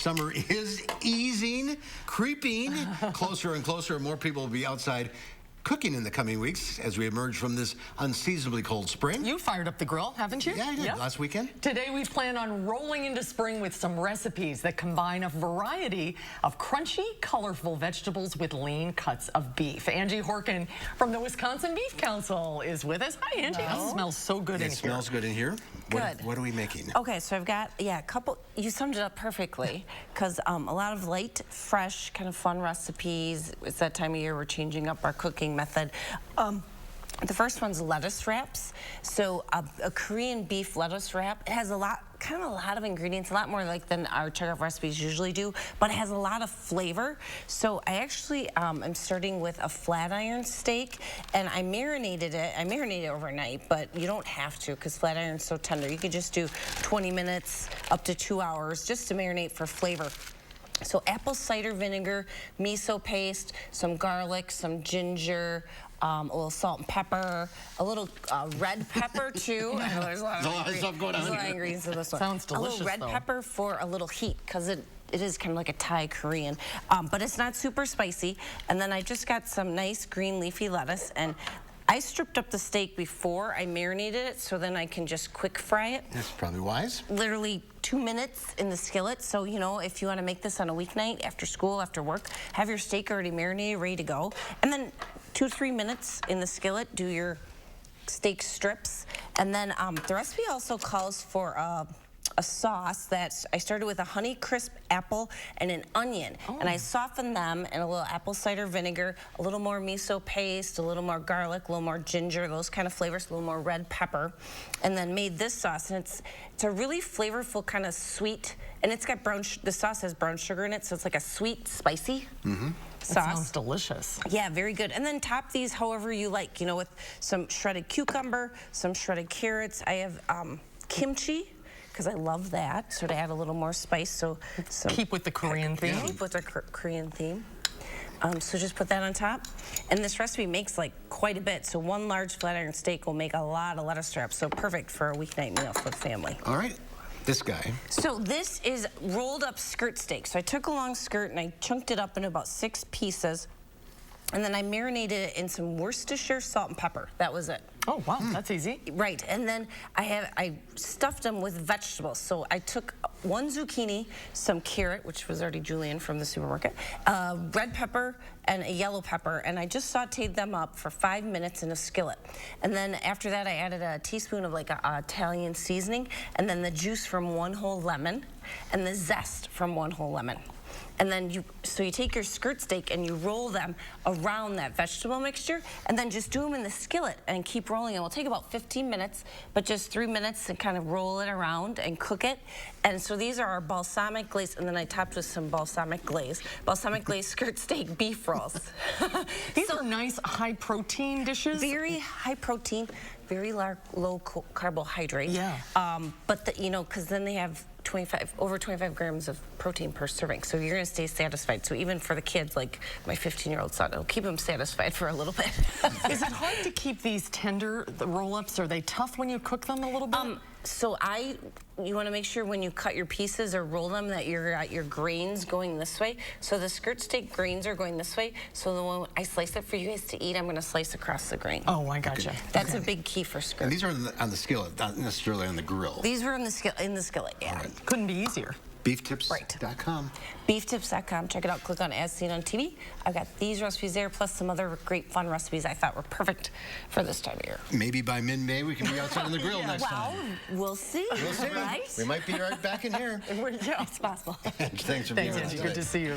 Summer is easing, creeping closer and closer, and more people will be outside cooking in the coming weeks as we emerge from this unseasonably cold spring. You fired up the grill, haven't you? Yeah, I did last weekend. Today we plan on rolling into spring with some recipes that combine a variety of crunchy, colorful vegetables with lean cuts of beef. Angie Horkan from the Wisconsin Beef Council is with us. Hi, Angie. It smells so good in here. It smells good in here. Good. What are we making? Okay, so I've got, a couple, you summed it up perfectly, because a lot of light, fresh, kind of fun recipes. It's that time of year we're changing up our cooking method. The first one's lettuce wraps. So a Korean beef lettuce wrap, it has a lot of ingredients, a lot more like than our checkoff recipes usually do, but it has a lot of flavor. So I actually am starting with a flat iron steak, and I marinated it overnight, but you don't have to because flat iron's so tender. You could just do 20 minutes up to 2 hours just to marinate for flavor. So apple cider vinegar, miso paste, some garlic, some ginger, a little salt and pepper, a little red pepper too. I know there's a lot of stuff going on here. Ingredients in this one. Sounds delicious. A little red pepper for a little heat because it is kind of like a Thai Korean, but it's not super spicy. And then I just got some nice green leafy lettuce, and I stripped up the steak before I marinated it, so then I can just quick fry it. That's probably wise. Literally 2 minutes in the skillet. So, you know, if you want to make this on a weeknight, after school, after work, have your steak already marinated, ready to go. And then 2 to 3 minutes in the skillet, do your steak strips. And then the recipe also calls for a sauce that I started with a honey crisp apple and an onion, and I softened them in a little apple cider vinegar, a little more miso paste, a little more garlic, a little more ginger, those kind of flavors, a little more red pepper, and then made this sauce. And it's a really flavorful kind of sweet, and it's got the sauce has brown sugar in it, so it's like a sweet, spicy sauce. That sounds delicious. Yeah, very good. And then top these however you like, you know, with some shredded cucumber, some shredded carrots. I have kimchi, because I love that, so to add a little more spice. So keep with the Korean theme. Keep with the Korean theme. So just put that on top. And this recipe makes like quite a bit. So 1 large flat iron steak will make a lot of lettuce wraps. So perfect for a weeknight meal for the family. All right. This guy. So this is rolled up skirt steak. So I took a long skirt and I chunked it up into about 6 pieces. And then I marinated it in some Worcestershire salt and pepper. That was it. Oh, wow, that's easy. Right, and then I stuffed them with vegetables. So I took 1 zucchini, some carrot, which was already julienne from the supermarket, red pepper, and a yellow pepper, and I just sauteed them up for 5 minutes in a skillet. And then after that, I added a teaspoon of like a Italian seasoning, and then the juice from 1 whole lemon, and the zest from 1 whole lemon. And then you take your skirt steak and you roll them around that vegetable mixture, and then just do them in the skillet and keep rolling. It will take about 15 minutes, but just 3 minutes and kind of roll it around and cook it. And so these are our balsamic glaze, and then I topped with some balsamic glaze skirt steak beef rolls. These are nice high protein dishes. Very high protein, very low carbohydrate. Yeah. But you know, because then they have over 25 grams of protein per serving, so you're going to stay satisfied. So even for the kids, like my 15-year-old son, it'll keep him satisfied for a little bit. Is it hard to keep these tender, the roll-ups? Are they tough when you cook them a little bit? So you want to make sure when you cut your pieces or roll them that you're at your grains going this way. So the skirt steak grains are going this way. So the one I slice it for you guys to eat, I'm going to slice across the grain. Oh, I gotcha. That's a big key for skirt. And these are on the skillet, not necessarily on the grill. These were in the skillet, yeah. Right. Couldn't be easier. Beeftips.com. Beeftips.com. Check it out. Click on As Seen on TV. I've got these recipes there, plus some other great fun recipes I thought were perfect for this time of year. Maybe by mid-May we can be outside on the grill next time. Well, we'll see. We'll see. Right? We might be right back in here. It's possible. Thanks for being with us today. Good to see you.